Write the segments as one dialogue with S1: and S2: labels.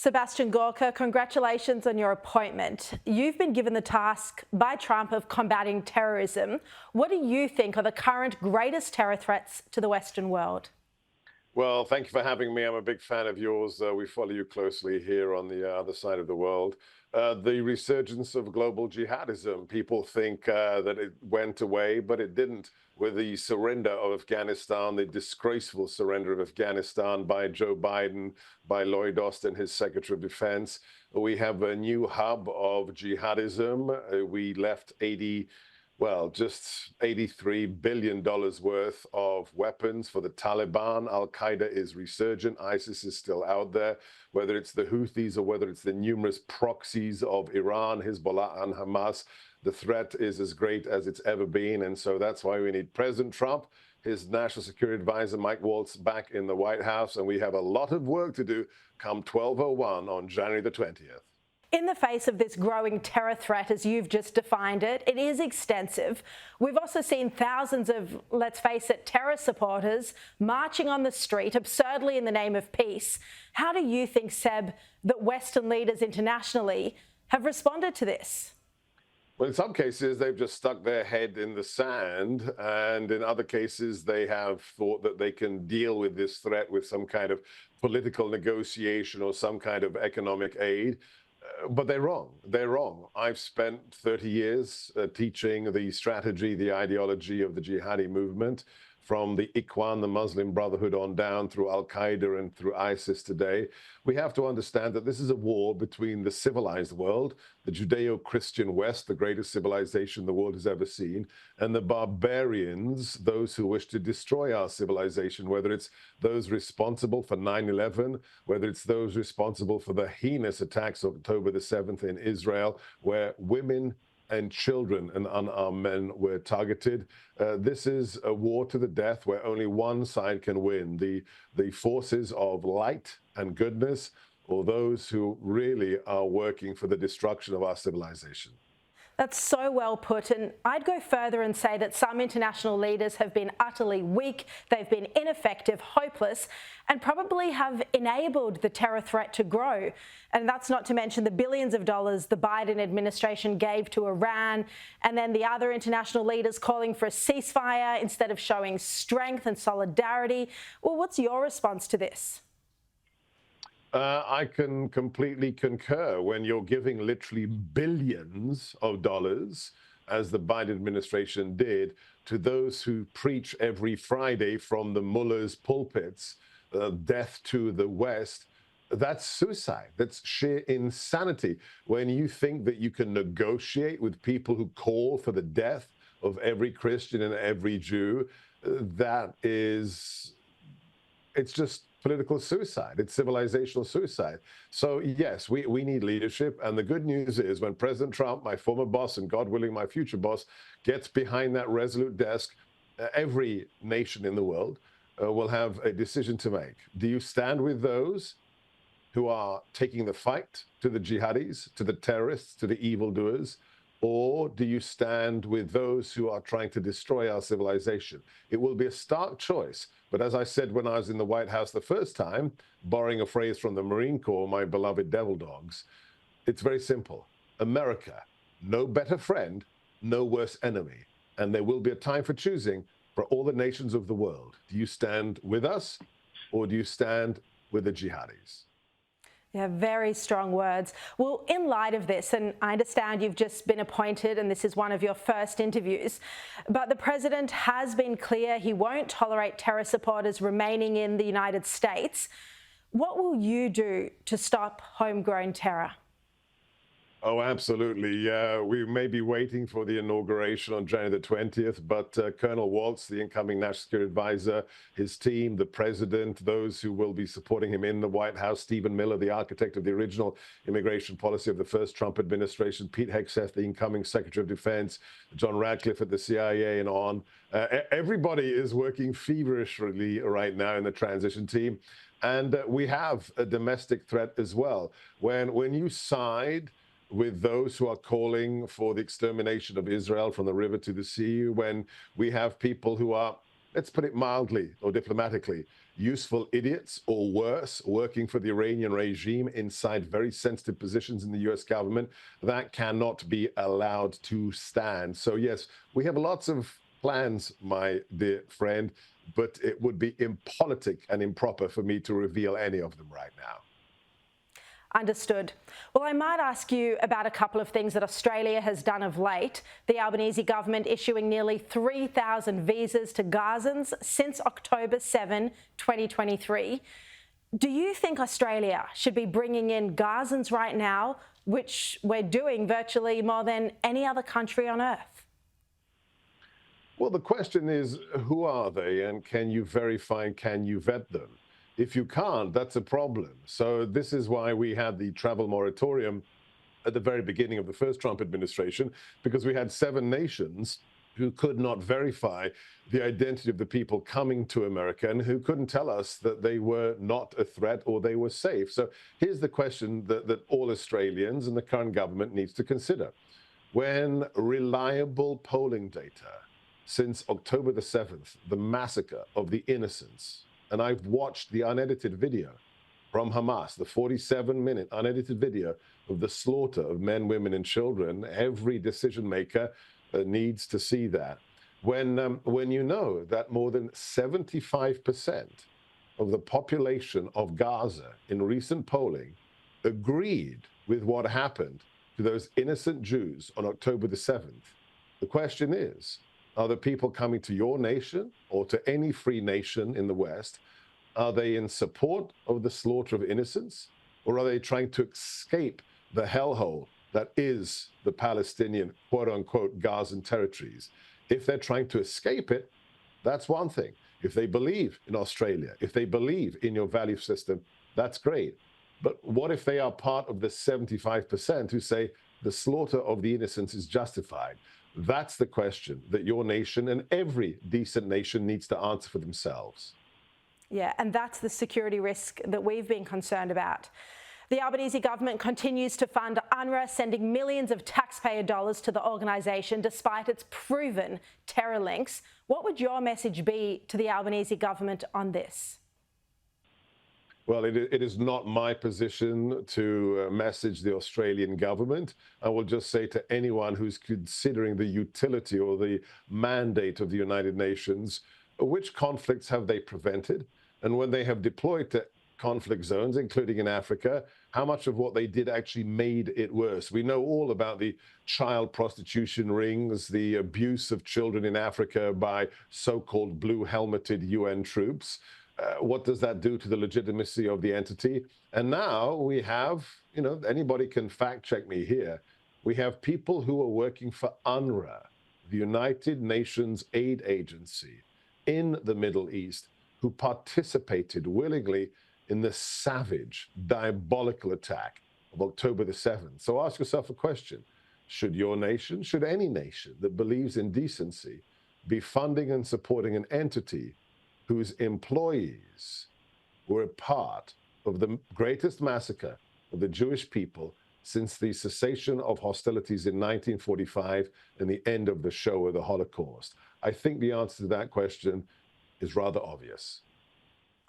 S1: Sebastian Gorka, congratulations on your appointment. You've been given the task by Trump of combating terrorism. What do you think are the current greatest terror threats to the Western world?
S2: Well, thank you for having me. I'm a big fan of yours. We follow you closely here on the other side of the world. The resurgence of global jihadism. People think that it went away, but it didn't. With the surrender of Afghanistan, the disgraceful surrender of Afghanistan by Joe Biden, by Lloyd Austin, his Secretary of Defense, we have a new hub of jihadism. We left just $83 billion worth of weapons for the Taliban. Al-Qaeda is resurgent. ISIS is still out there, whether it's the Houthis or whether it's the numerous proxies of Iran, Hezbollah and Hamas. The threat is as great as it's ever been. And so that's why we need President Trump, his National Security Advisor, Mike Waltz, back in the White House. And we have a lot of work to do come 12/01 on January the 20th.
S1: In the face of this growing terror threat, as you've just defined it, it is extensive. We've also seen thousands of, let's face it, terror supporters marching on the street absurdly in the name of peace. How do you think, Seb, that Western leaders internationally have responded to this?
S2: Well, in some cases, they've just stuck their head in the sand. And in other cases, they have thought that they can deal with this threat with some kind of political negotiation or some kind of economic aid. But they're wrong. They're wrong. I've spent 30 years teaching the strategy, the ideology of the jihadi movement, from the Ikhwan, the Muslim Brotherhood, on down through Al-Qaeda and through ISIS today. We have to understand that this is a war between the civilized world, the Judeo-Christian West, the greatest civilization the world has ever seen, and the barbarians, those who wish to destroy our civilization, whether it's those responsible for 9/11, whether it's those responsible for the heinous attacks of October the 7th in Israel, where women and children and unarmed men were targeted. This is a war to the death where only one side can win. The forces of light and goodness, or those who really are working for the destruction of our civilization.
S1: That's so well put, and I'd go further and say that some international leaders have been utterly weak, they've been ineffective, hopeless, and probably have enabled the terror threat to grow. And that's not to mention the billions of dollars the Biden administration gave to Iran, and then the other international leaders calling for a ceasefire instead of showing strength and solidarity. Well, what's your response to this?
S2: I can completely concur. When you're giving literally billions of dollars, as the Biden administration did, to those who preach every Friday from the mullahs' pulpits, death to the West, that's suicide. That's sheer insanity. When you think that you can negotiate with people who call for the death of every Christian and every Jew, it's just political suicide. It's civilizational suicide. So yes, we need leadership. And the good news is when President Trump, my former boss, and God willing, my future boss, gets behind that resolute desk, every nation in the world will have a decision to make. Do you stand with those who are taking the fight to the jihadis, to the terrorists, to the evildoers? Or do you stand with those who are trying to destroy our civilization? It will be a stark choice. But as I said when I was in the White House the first time, borrowing a phrase from the Marine Corps, my beloved devil dogs, it's very simple. America, no better friend, no worse enemy. And there will be a time for choosing for all the nations of the world. Do you stand with us or do you stand with the jihadis?
S1: Yeah, very strong words. Well, in light of this, and I understand you've just been appointed and this is one of your first interviews, but the president has been clear he won't tolerate terror supporters remaining in the United States. What will you do to stop homegrown terror?
S2: Oh, absolutely. We may be waiting for the inauguration on January the 20th, but Colonel Waltz, the incoming National Security Advisor, his team, the president, those who will be supporting him in the White House, Stephen Miller, the architect of the original immigration policy of the first Trump administration, Pete Hegseth, the incoming Secretary of Defense, John Radcliffe at the CIA, and on. Everybody is working feverishly right now in the transition team. And we have a domestic threat as well. When you side with those who are calling for the extermination of Israel from the river to the sea, when we have people who are, let's put it mildly or diplomatically, useful idiots or worse, working for the Iranian regime inside very sensitive positions in the US government. That cannot be allowed to stand. So yes, we have lots of plans, my dear friend, but it would be impolitic and improper for me to reveal any of them right now.
S1: Understood. Well, I might ask you about a couple of things that Australia has done of late. The Albanese government issuing nearly 3,000 visas to Gazans since October 7, 2023. Do you think Australia should be bringing in Gazans right now, which we're doing virtually more than any other country on earth?
S2: Well, the question is, who are they, and can you verify, can you vet them? If you can't, that's a problem. So this is why we had the travel moratorium at the very beginning of the first Trump administration, because we had 7 nations who could not verify the identity of the people coming to America and who couldn't tell us that they were not a threat or they were safe. So here's the question that all Australians and the current government needs to consider. When reliable polling data since October the 7th, the massacre of the innocents, and I've watched the unedited video from Hamas, the 47-minute unedited video of the slaughter of men, women, and children. Every decision maker needs to see that. When you know that more than 75% of the population of Gaza in recent polling agreed with what happened to those innocent Jews on October the 7th, the question is, are the people coming to your nation or to any free nation in the West, are they in support of the slaughter of innocents, or are they trying to escape the hellhole that is the Palestinian, quote-unquote, Gazan territories? If they're trying to escape it, that's one thing. If they believe in Australia, if they believe in your value system, that's great. But what if they are part of the 75% who say the slaughter of the innocents is justified? That's the question that your nation and every decent nation needs to answer for themselves.
S1: Yeah, and that's the security risk that we've been concerned about. The Albanese government continues to fund UNRWA, sending millions of taxpayer dollars to the organisation despite its proven terror links. What would your message be to the Albanese government on this?
S2: Well, it is not my position to message the Australian government. I will just say to anyone who's considering the utility or the mandate of the United Nations, which conflicts have they prevented? And when they have deployed to conflict zones, including in Africa, how much of what they did actually made it worse? We know all about the child prostitution rings, the abuse of children in Africa by so-called blue-helmeted UN troops. What does that do to the legitimacy of the entity? And now we have, anybody can fact check me here. We have people who are working for UNRWA, the United Nations aid agency in the Middle East, who participated willingly in the savage, diabolical attack of October the 7th. So ask yourself a question. Should your nation, should any nation that believes in decency be funding and supporting an entity whose employees were a part of the greatest massacre of the Jewish people since the cessation of hostilities in 1945 and the end of the Shoah, the Holocaust? I think the answer to that question is rather obvious.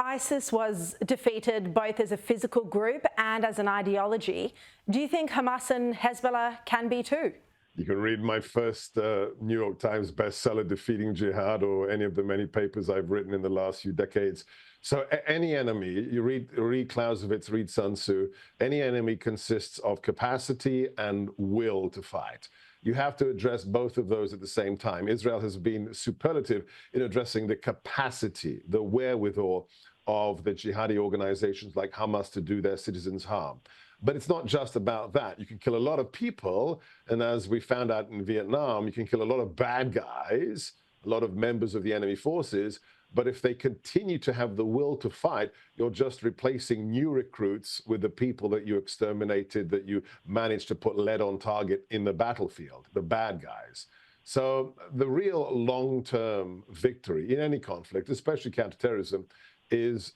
S1: ISIS was defeated both as a physical group and as an ideology. Do you think Hamas and Hezbollah can be too?
S2: You can read my first New York Times bestseller, Defeating Jihad, or any of the many papers I've written in the last few decades. So any enemy, you read Clausewitz, read Sun Tzu, any enemy consists of capacity and will to fight. You have to address both of those at the same time. Israel has been superlative in addressing the capacity, the wherewithal of the jihadi organizations like Hamas to do their citizens harm. But it's not just about that. You can kill a lot of people, and as we found out in Vietnam, you can kill a lot of bad guys, a lot of members of the enemy forces, but if they continue to have the will to fight, you're just replacing new recruits with the people that you exterminated, that you managed to put lead on target in the battlefield, the bad guys. So the real long-term victory in any conflict, especially counterterrorism, is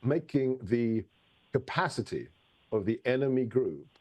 S2: making the capacity of the enemy group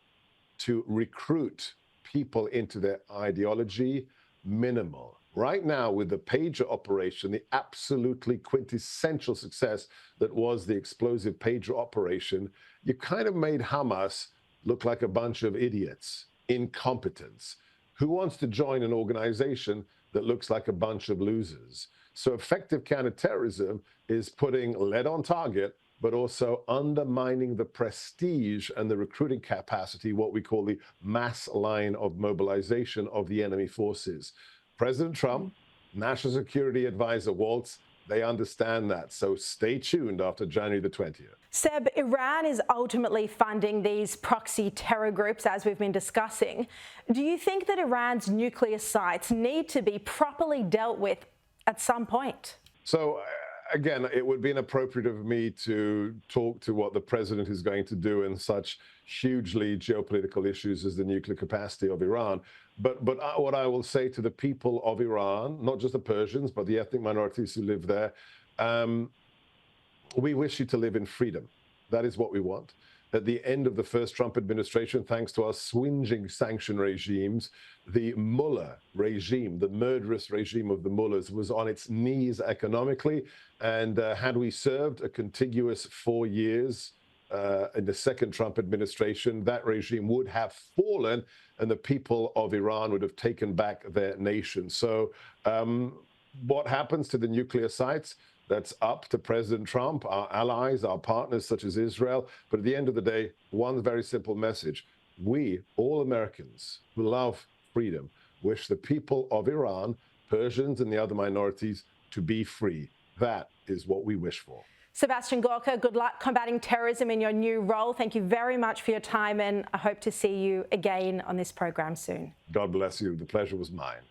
S2: to recruit people into their ideology minimal. Right now, with the pager operation, the absolutely quintessential success that was the explosive pager operation, you kind of made Hamas look like a bunch of idiots, incompetents. Who wants to join an organization that looks like a bunch of losers? So effective counterterrorism is putting lead on target, but also undermining the prestige and the recruiting capacity, what we call the mass line of mobilization of the enemy forces. President Trump, National Security Advisor Waltz, they understand that. So stay tuned after January the 20th.
S1: Seb, Iran is ultimately funding these proxy terror groups, as we've been discussing. Do you think that Iran's nuclear sites need to be properly dealt with at some point?
S2: So, again, it would be inappropriate of me to talk to what the president is going to do in such hugely geopolitical issues as the nuclear capacity of Iran. But what I will say to the people of Iran, not just the Persians, but the ethnic minorities who live there, we wish you to live in freedom. That is what we want. At the end of the first Trump administration, thanks to our swinging sanction regimes, the mullah regime, the murderous regime of the mullahs, was on its knees economically. And had we served a contiguous 4 years in the second Trump administration, that regime would have fallen and the people of Iran would have taken back their nation. So what happens to the nuclear sites? That's up to President Trump, our allies, our partners such as Israel. But at the end of the day, one very simple message. We, all Americans who love freedom, wish the people of Iran, Persians and the other minorities to be free. That is what we wish for.
S1: Sebastian Gorka, good luck combating terrorism in your new role. Thank you very much for your time, and I hope to see you again on this program soon.
S2: God bless you. The pleasure was mine.